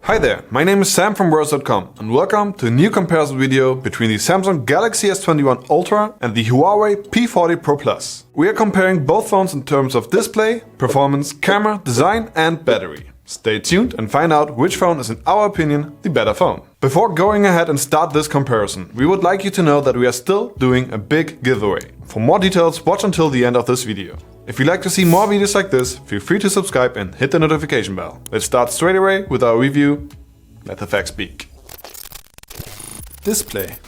Hi there, my name is Sam from Words.com and welcome to a new comparison video between the Samsung Galaxy S21 Ultra and the Huawei P40 Pro Plus. We are comparing both phones in terms of display, performance, camera, design and battery. Stay tuned and find out which phone is in our opinion the better phone. Before going ahead and start this comparison, we would like you to know that we are still doing a big giveaway. For more details, watch until the end of this video. If you'd like to see more videos like this, feel free to subscribe and hit the notification bell. Let's start straight away with our review. Let the facts speak. Display.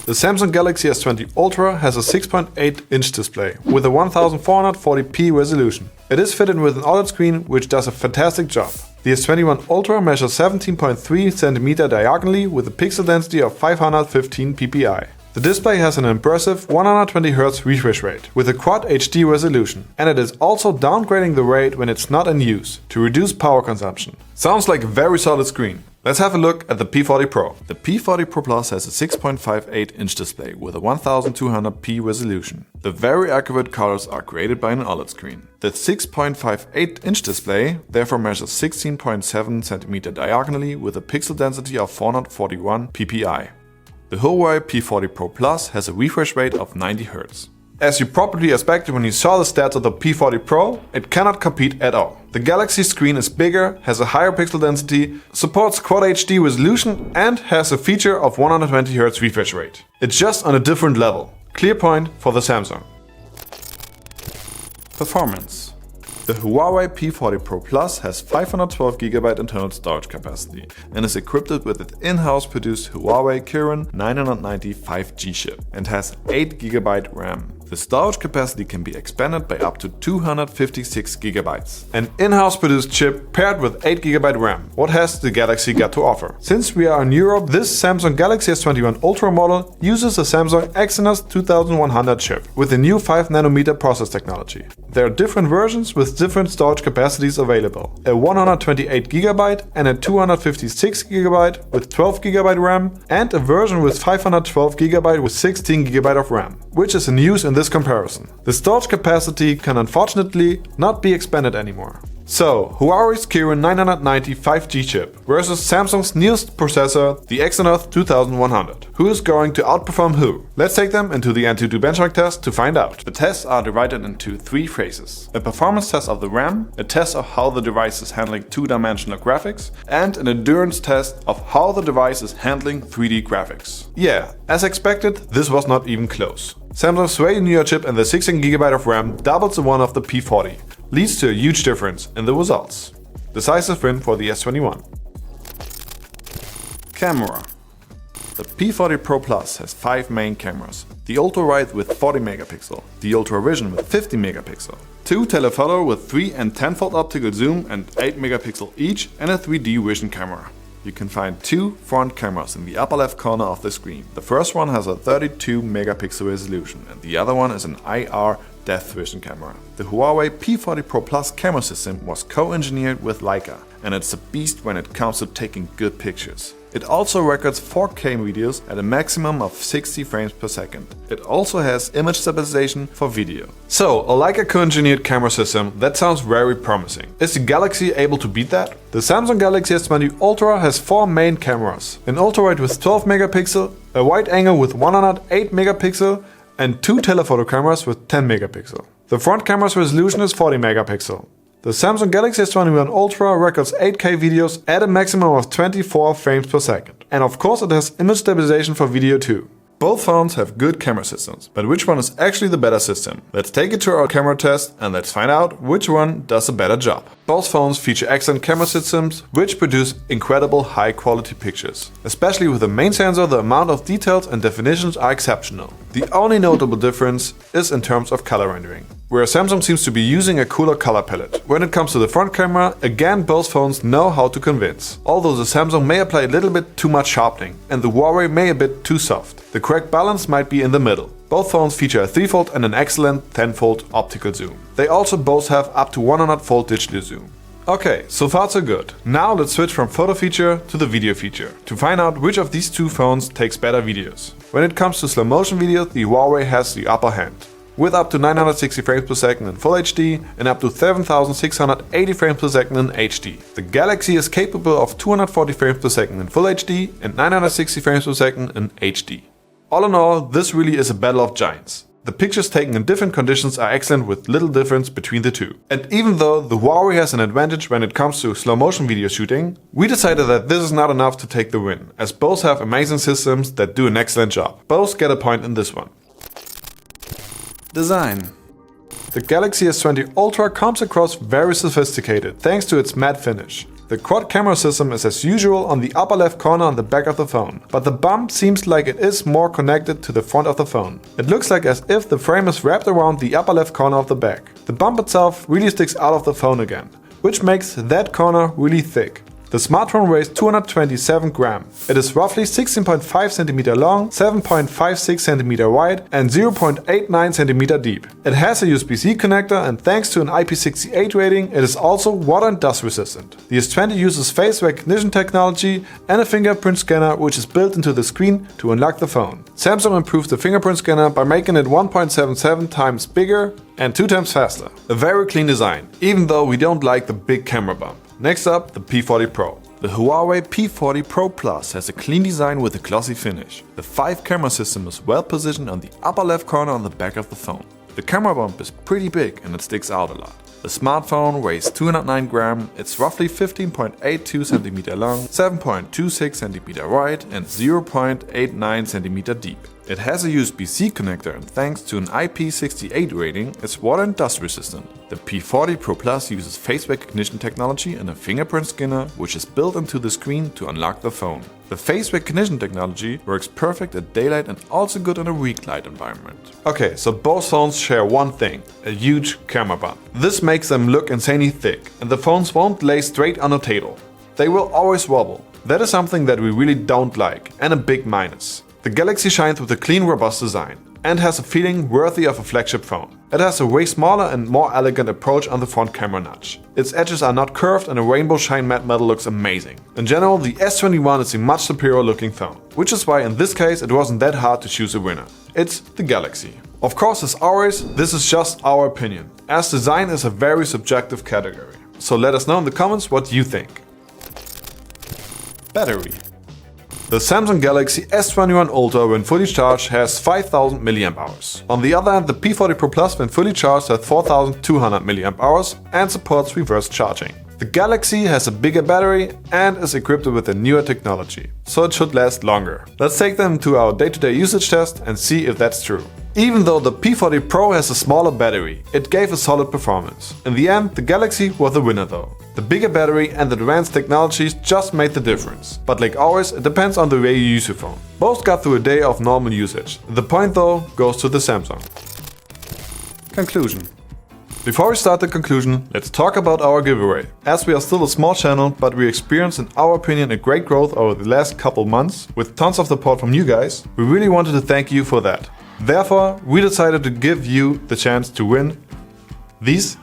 The Samsung Galaxy S20 Ultra has a 6.8-inch display with a 1440p resolution. It is fitted with an OLED screen which does a fantastic job. The S21 Ultra measures 17.3 cm diagonally with a pixel density of 515 ppi. The display has an impressive 120Hz refresh rate with a Quad HD resolution, and it is also downgrading the rate when it's not in use to reduce power consumption. Sounds like a very solid screen. Let's have a look at the P40 Pro. The P40 Pro Plus has a 6.58-inch display with a 1200p resolution. The very accurate colors are created by an OLED screen. The 6.58-inch display therefore measures 16.7 cm diagonally with a pixel density of 441 ppi. The Huawei P40 Pro Plus has a refresh rate of 90 Hz. As you probably expected when you saw the stats of the P40 Pro, it cannot compete at all. The Galaxy screen is bigger, has a higher pixel density, supports Quad HD resolution and has a feature of 120Hz refresh rate. It's just on a different level. Clear point for the Samsung. Performance. The Huawei P40 Pro Plus has 512GB internal storage capacity and is equipped with its in-house produced Huawei Kirin 990 5G chip and has 8GB RAM. The storage capacity can be expanded by up to 256GB. An in-house produced chip paired with 8GB RAM. What has the Galaxy got to offer? Since we are in Europe, this Samsung Galaxy S21 Ultra model uses a Samsung Exynos 2100 chip with a new 5nm process technology. There are different versions with different storage capacities available. A 128GB and a 256GB with 12GB RAM and a version with 512GB with 16GB of RAM, which is in use in this comparison. The storage capacity can unfortunately not be expanded anymore. So, Huawei's Kirin 990 5G chip versus Samsung's newest processor, the Exynos 2100. Who is going to outperform who? Let's take them into the Antutu benchmark test to find out. The tests are divided into three phases. A performance test of the RAM, a test of how the device is handling two-dimensional graphics, and an endurance test of how the device is handling 3D graphics. Yeah, as expected, this was not even close. Samsung's way newer chip and the 16GB of RAM doubles the one of the P40. Leads to a huge difference in the results. Decisive win for the S21. Camera. The P40 Pro Plus has 5 main cameras. The Ultra Wide with 40 megapixel, the Ultra Vision with 50 megapixel, 2 telephoto with 3 and 10-fold optical zoom and 8 megapixel each, and a 3D vision camera. You can find 2 front cameras in the upper left corner of the screen. The first one has a 32 megapixel resolution and the other one is an IR depth vision camera. The Huawei P40 Pro Plus camera system was co-engineered with Leica and it's a beast when it comes to taking good pictures. It also records 4K videos at a maximum of 60 frames per second. It also has image stabilization for video. So, a Leica co-engineered camera system, that sounds very promising. Is the Galaxy able to beat that? The Samsung Galaxy S20 Ultra has 4 main cameras. An ultra-wide with 12 megapixel, a wide angle with 108 megapixel and 2 telephoto cameras with 10 megapixel. The front camera's resolution is 40 megapixel. The Samsung Galaxy S21 Ultra records 8K videos at a maximum of 24 frames per second. And of course it has image stabilization for video too. Both phones have good camera systems, but which one is actually the better system? Let's take it to our camera test and let's find out which one does a better job. Both phones feature excellent camera systems which produce incredible high quality pictures. Especially with the main sensor, the amount of details and definitions are exceptional. The only notable difference is in terms of color rendering, where Samsung seems to be using a cooler color palette. When it comes to the front camera, again both phones know how to convince. Although the Samsung may apply a little bit too much sharpening and the Huawei may a bit too soft. The correct balance might be in the middle. Both phones feature a 3-fold and an excellent 10-fold optical zoom. They also both have up to 100-fold digital zoom. Okay, so far so good. Now let's switch from photo feature to the video feature to find out which of these two phones takes better videos. When it comes to slow motion videos, the Huawei has the upper hand. with up to 960 frames per second in Full HD and up to 7680 frames per second in HD. The Galaxy is capable of 240 frames per second in Full HD and 960 frames per second in HD. All in all, this really is a battle of giants. The pictures taken in different conditions are excellent with little difference between the two. And even though the Huawei has an advantage when it comes to slow motion video shooting, we decided that this is not enough to take the win, as both have amazing systems that do an excellent job. Both get a point in this one. Design. The Galaxy S20 Ultra comes across very sophisticated thanks to its matte finish. The quad camera system is as usual on the upper left corner on the back of the phone, but the bump seems like it is more connected to the front of the phone. It looks like as if the frame is wrapped around the upper left corner of the back. The bump itself really sticks out of the phone again, which makes that corner really thick. The smartphone weighs 227 grams. It is roughly 16.5 cm long, 7.56 cm wide and 0.89 cm deep. It has a USB-C connector and thanks to an IP68 rating, it is also water and dust resistant. The S20 uses face recognition technology and a fingerprint scanner which is built into the screen to unlock the phone. Samsung improved the fingerprint scanner by making it 1.77 times bigger and 2 times faster. A very clean design, even though we don't like the big camera bump. Next up, the P40 Pro. The Huawei P40 Pro Plus has a clean design with a glossy finish. The 5-camera system is well positioned on the upper left corner on the back of the phone. The camera bump is pretty big and it sticks out a lot. The smartphone weighs 209 grams, it's roughly 15.82 cm long, 7.26 cm wide and 0.89 cm deep. It has a USB-C connector and thanks to an IP68 rating, it's water and dust resistant. The P40 Pro Plus uses face recognition technology and a fingerprint scanner which is built into the screen to unlock the phone. The face recognition technology works perfect at daylight and also good in a weak light environment. Okay, so both phones share one thing, a huge camera bump. This makes them look insanely thick and the phones won't lay straight on a table. They will always wobble. That is something that we really don't like and a big minus. The Galaxy shines with a clean, robust design and has a feeling worthy of a flagship phone. It has a way smaller and more elegant approach on the front camera notch. Its edges are not curved and a rainbow shine matte metal looks amazing. In general, the S21 is a much superior looking phone, which is why in this case it wasn't that hard to choose a winner. It's the Galaxy. Of course, as always, this is just our opinion, as design is a very subjective category. So let us know in the comments what you think. Battery. The Samsung Galaxy S21 Ultra when fully charged has 5000 mAh. On the other hand, the P40 Pro Plus when fully charged has 4200 mAh and supports reverse charging. The Galaxy has a bigger battery and is equipped with a newer technology, so it should last longer. Let's take them to our day-to-day usage test and see if that's true. Even though the P40 Pro has a smaller battery, it gave a solid performance. In the end, the Galaxy was the winner though. The bigger battery and the advanced technologies just made the difference. But like always, it depends on the way you use your phone. Both got through a day of normal usage. The point though goes to the Samsung. Conclusion. Before we start the conclusion, let's talk about our giveaway. As we are still a small channel, but we experienced in our opinion a great growth over the last couple months with tons of support from you guys, we really wanted to thank you for that. Therefore, we decided to give you the chance to win these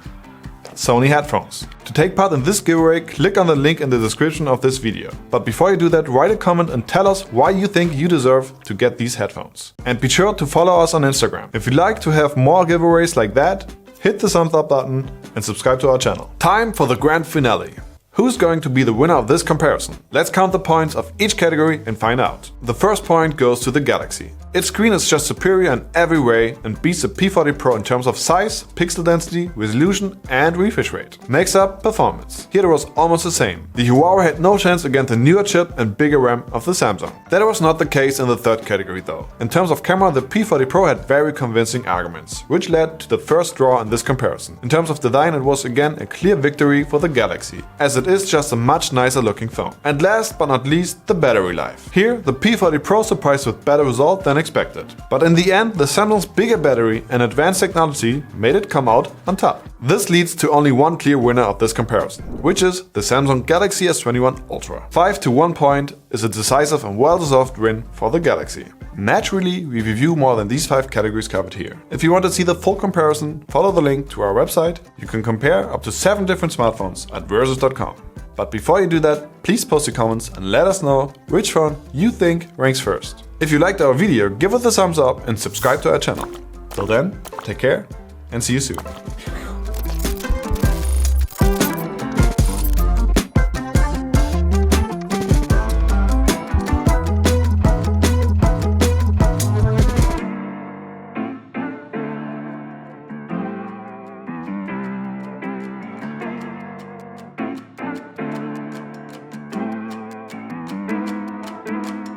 Sony headphones. To take part in this giveaway, click on the link in the description of this video. But before you do that, write a comment and tell us why you think you deserve to get these headphones. And be sure to follow us on Instagram. If you'd like to have more giveaways like that, hit the thumbs up button and subscribe to our channel. Time for the grand finale. Who's going to be the winner of this comparison? Let's count the points of each category and find out. The first point goes to the Galaxy. Its screen is just superior in every way and beats the P40 Pro in terms of size, pixel density, resolution and refresh rate. Next up, performance. Here it was almost the same. The Huawei had no chance against the newer chip and bigger RAM of the Samsung. That was not the case in the third category though. In terms of camera, the P40 Pro had very convincing arguments, which led to the first draw in this comparison. In terms of design, it was again a clear victory for the Galaxy, as it is just a much nicer looking phone. And last but not least, the battery life. Here, the P40 Pro surprised with better result than expected. But in the end, the Samsung's bigger battery and advanced technology made it come out on top. This leads to only one clear winner of this comparison, which is the Samsung Galaxy S21 Ultra. 5 to 1 point is a decisive and well-deserved win for the Galaxy. Naturally, we review more than these 5 categories covered here. If you want to see the full comparison, follow the link to our website. You can compare up to 7 different smartphones at versus.com. But before you do that, please post your comments and let us know which phone you think ranks first. If you liked our video, give it a thumbs up and subscribe to our channel. Till then, take care and see you soon.